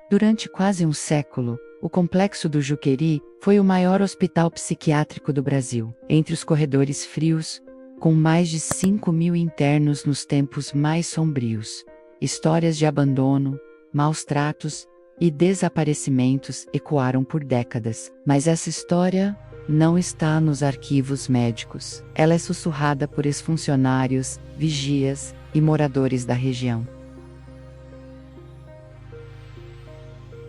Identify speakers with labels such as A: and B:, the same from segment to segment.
A: Durante quase um século, o Complexo do Juqueri foi o maior hospital psiquiátrico do Brasil. Entre os corredores frios, com mais de 5.000 internos nos tempos mais sombrios, histórias de abandono, maus tratos e desaparecimentos ecoaram por décadas. Mas essa história não está nos arquivos médicos. Ela é sussurrada por ex-funcionários, vigias e moradores da região.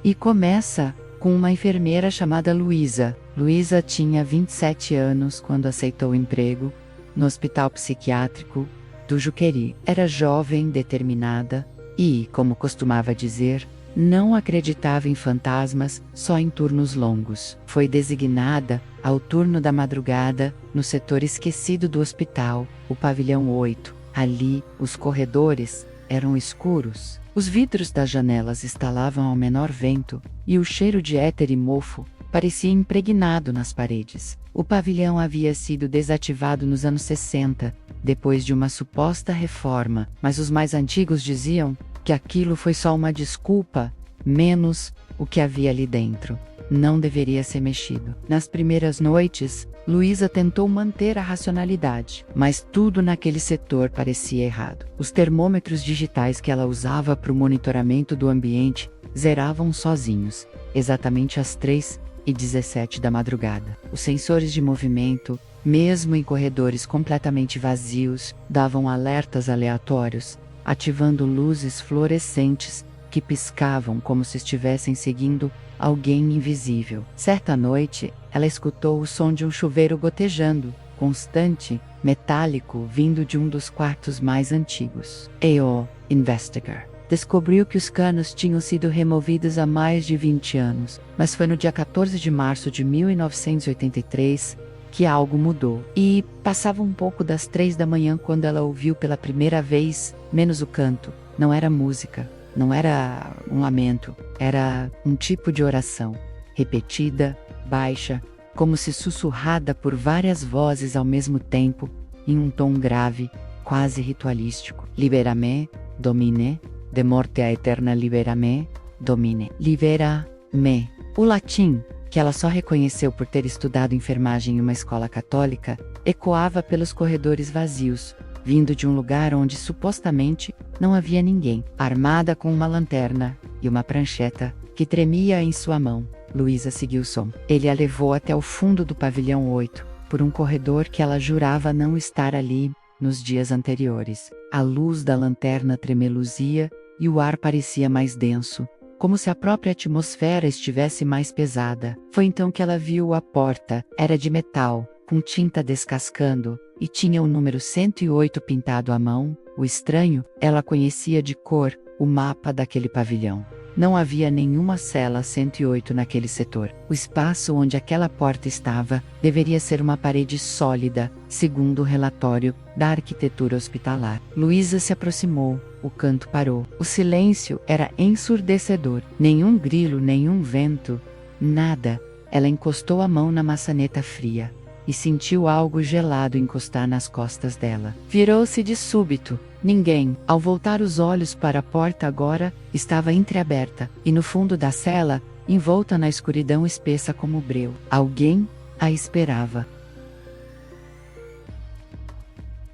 A: E começa com uma enfermeira chamada Luísa. Luísa tinha 27 anos quando aceitou o emprego no Hospital Psiquiátrico do Juqueri. Era jovem, determinada e, como costumava dizer, não acreditava em fantasmas só em turnos longos. Foi designada ao turno da madrugada no setor esquecido do hospital, o pavilhão 8. Ali, os corredores eram escuros. Os vidros das janelas estalavam ao menor vento, e o cheiro de éter e mofo parecia impregnado nas paredes. O pavilhão havia sido desativado nos anos 60, depois de uma suposta reforma, mas os mais antigos diziam que aquilo foi só uma desculpa, menos o que havia ali dentro. Não deveria ser mexido. Nas primeiras noites, Luísa tentou manter a racionalidade, mas tudo naquele setor parecia errado. Os termômetros digitais que ela usava para o monitoramento do ambiente zeravam sozinhos, exatamente às 3h17 da madrugada. Os sensores de movimento, mesmo em corredores completamente vazios, davam alertas aleatórios, ativando luzes fluorescentes que piscavam como se estivessem seguindo alguém invisível. Certa noite, ela escutou o som de um chuveiro gotejando, constante, metálico, vindo de um dos quartos mais antigos. O investigador descobriu que os canos tinham sido removidos há mais de 20 anos, mas foi no dia 14 de março de 1983 que algo mudou. E passava um pouco das 3 da manhã quando ela ouviu pela primeira vez, menos o canto. Não era música, não era um lamento, era um tipo de oração, repetida, baixa, como se sussurrada por várias vozes ao mesmo tempo, em um tom grave, quase ritualístico. Libera-me, Domine, de morte a eterna libera-me, Domine. Libera-me. O latim, que ela só reconheceu por ter estudado enfermagem em uma escola católica, ecoava pelos corredores vazios, vindo de um lugar onde supostamente não havia ninguém. Armada com uma lanterna e uma prancheta que tremia em sua mão, Luísa seguiu o som. Ele a levou até o fundo do pavilhão 8, por um corredor que ela jurava não estar ali nos dias anteriores. A luz da lanterna tremeluzia e o ar parecia mais denso, como se a própria atmosfera estivesse mais pesada. Foi então que ela viu a porta. Era de metal, com tinta descascando, e tinha o número 108 pintado à mão. O estranho, ela conhecia de cor o mapa daquele pavilhão. Não havia nenhuma cela 108 naquele setor. O espaço onde aquela porta estava deveria ser uma parede sólida, segundo o relatório da arquitetura hospitalar. Luísa se aproximou, o canto parou. O silêncio era ensurdecedor. Nenhum grilo, nenhum vento, nada. Ela encostou a mão na maçaneta fria e sentiu algo gelado encostar nas costas dela. Virou-se de súbito. Ninguém. Ao voltar os olhos para a porta agora, estava entreaberta, e no fundo da cela, envolta na escuridão espessa como breu, alguém a esperava.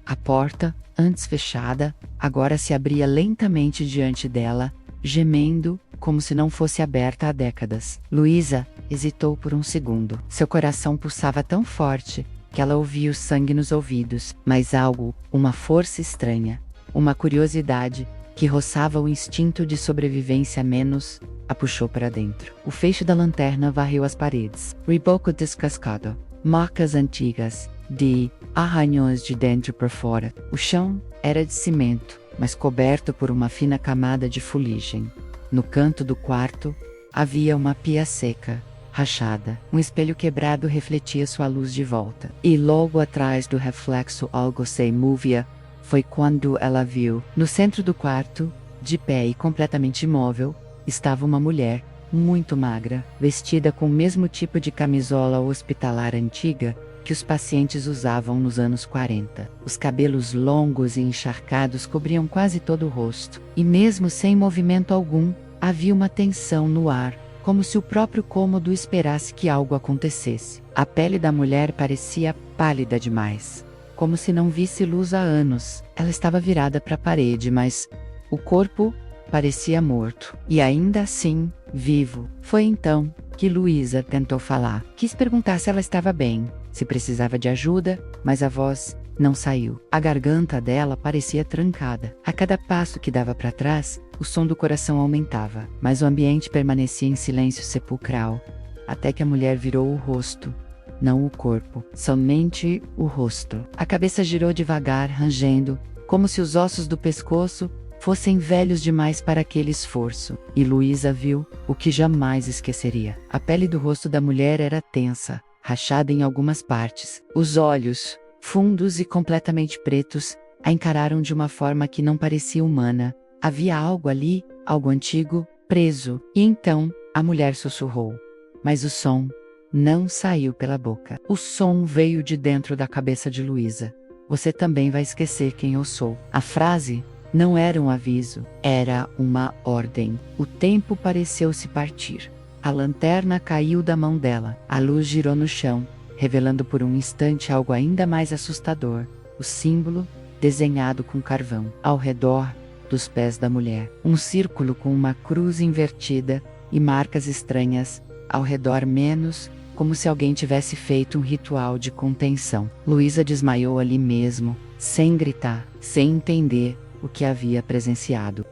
A: A porta, antes fechada, agora se abria lentamente diante dela, gemendo, como se não fosse aberta há décadas. Luísa hesitou por um segundo. Seu coração pulsava tão forte que ela ouvia o sangue nos ouvidos, mas algo, uma força estranha, uma curiosidade, que roçava o instinto de sobrevivência menos, a puxou para dentro. O feixe da lanterna varreu as paredes. Reboco descascado. Marcas antigas, de arranhões de dentro para fora. O chão era de cimento, mas coberto por uma fina camada de fuligem. No canto do quarto, havia uma pia seca, rachada. Um espelho quebrado refletia sua luz de volta. E logo atrás do reflexo algo se movia. Foi quando ela viu, no centro do quarto, de pé e completamente imóvel, estava uma mulher, muito magra, vestida com o mesmo tipo de camisola hospitalar antiga que os pacientes usavam nos anos 40. Os cabelos longos e encharcados cobriam quase todo o rosto, e mesmo sem movimento algum, Havia uma tensão no ar, como se o próprio cômodo esperasse que algo acontecesse. A pele da mulher parecia pálida demais, como se não visse luz há anos. Ela estava virada para a parede, mas o corpo parecia morto, e ainda assim, vivo. Foi então que Luísa tentou falar. Quis perguntar se ela estava bem, se precisava de ajuda, mas a voz não saiu. A garganta dela parecia trancada. A cada passo que dava para trás, o som do coração aumentava, mas o ambiente permanecia em silêncio sepulcral, até que a mulher virou o rosto, não o corpo, somente o rosto. A cabeça girou devagar, rangendo, como se os ossos do pescoço fossem velhos demais para aquele esforço. E Luísa viu o que jamais esqueceria. A pele do rosto da mulher era tensa, rachada em algumas partes. Os olhos, fundos e completamente pretos, a encararam de uma forma que não parecia humana. Havia algo ali, algo antigo, preso. E então, a mulher sussurrou. Mas o som não saiu pela boca. O som veio de dentro da cabeça de Luísa. Você também vai esquecer quem eu sou. A frase não era um aviso, era uma ordem. O tempo pareceu se partir. A lanterna caiu da mão dela. A luz girou no chão, revelando por um instante algo ainda mais assustador. O símbolo, desenhado com carvão, ao redor dos pés da mulher. Um círculo com uma cruz invertida e marcas estranhas ao redor, menos como se alguém tivesse feito um ritual de contenção. Luísa desmaiou ali mesmo, sem gritar, sem entender o que havia presenciado.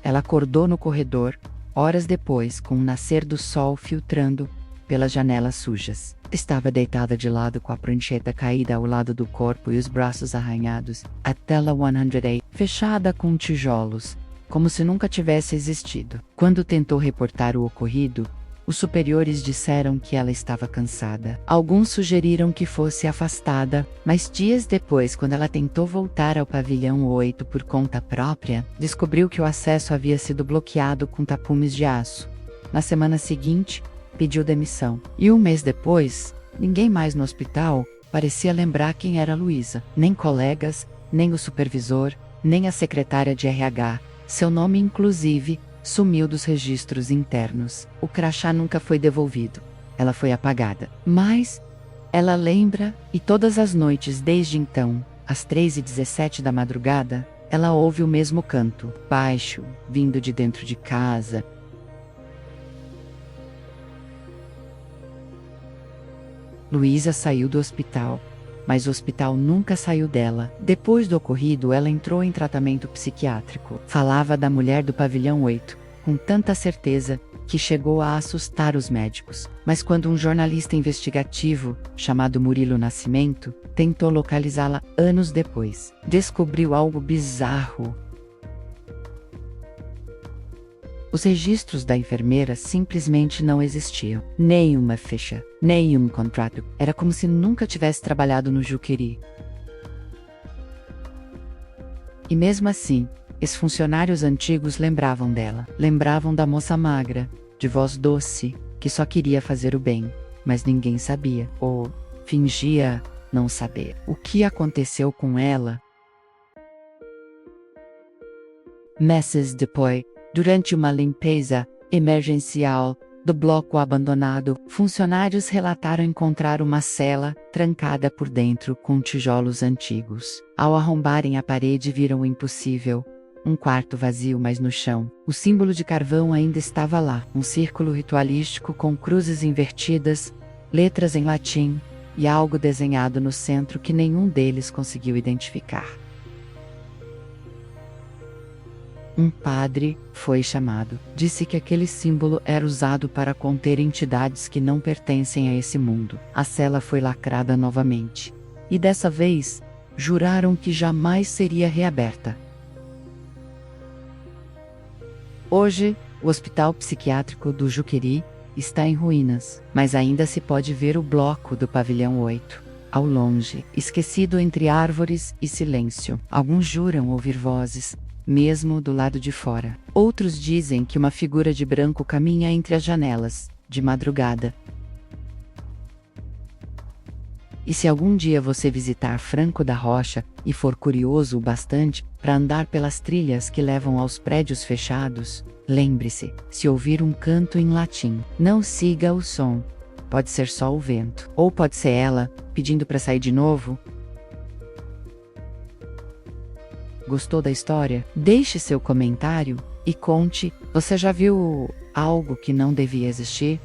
A: Ela acordou no corredor, horas depois, com o nascer do sol filtrando pelas janelas sujas. Estava deitada de lado com a prancheta caída ao lado do corpo e os braços arranhados. A tela 108, fechada com tijolos, como se nunca tivesse existido. Quando tentou reportar o ocorrido, os superiores disseram que ela estava cansada. Alguns sugeriram que fosse afastada, mas dias depois, quando ela tentou voltar ao pavilhão 8 por conta própria, descobriu que o acesso havia sido bloqueado com tapumes de aço. Na semana seguinte, pediu demissão. E um mês depois, ninguém mais no hospital parecia lembrar quem era Luísa. Nem colegas, nem o supervisor, nem a secretária de RH. Seu nome, inclusive, sumiu dos registros internos. O crachá nunca foi devolvido. Ela foi apagada. Mas ela lembra, e todas as noites desde então, às 3h17 da madrugada, ela ouve o mesmo canto, baixo, vindo de dentro de casa. Luísa saiu do hospital, mas o hospital nunca saiu dela. Depois do ocorrido, ela entrou em tratamento psiquiátrico. Falava da mulher do pavilhão 8, com tanta certeza que chegou a assustar os médicos. Mas quando um jornalista investigativo, chamado Murilo Nascimento, tentou localizá-la anos depois, descobriu algo bizarro. Os registros da enfermeira simplesmente não existiam. Nenhuma ficha, nenhum contrato. Era como se nunca tivesse trabalhado no Juqueri. E mesmo assim, ex-funcionários antigos lembravam dela. Lembravam da moça magra, de voz doce, que só queria fazer o bem. Mas ninguém sabia, ou fingia não saber, o que aconteceu com ela. Meses depois, durante uma limpeza emergencial do bloco abandonado, funcionários relataram encontrar uma cela trancada por dentro com tijolos antigos. Ao arrombarem a parede, viram o impossível. Um quarto vazio, mas no chão, o símbolo de carvão ainda estava lá. Um círculo ritualístico com cruzes invertidas, letras em latim e algo desenhado no centro que nenhum deles conseguiu identificar. Um padre foi chamado. Disse que aquele símbolo era usado para conter entidades que não pertencem a esse mundo. A cela foi lacrada novamente. E dessa vez, juraram que jamais seria reaberta. Hoje, o Hospital Psiquiátrico do Juqueri está em ruínas, mas ainda se pode ver o bloco do pavilhão 8, ao longe, esquecido entre árvores e silêncio. Alguns juram ouvir vozes, mesmo do lado de fora. Outros dizem que uma figura de branco caminha entre as janelas, de madrugada. E se algum dia você visitar Franco da Rocha e for curioso o bastante para andar pelas trilhas que levam aos prédios fechados, lembre-se, se ouvir um canto em latim, não siga o som. Pode ser só o vento, ou pode ser ela, pedindo para sair de novo. Gostou da história? Deixe seu comentário e conte, você já viu algo que não devia existir?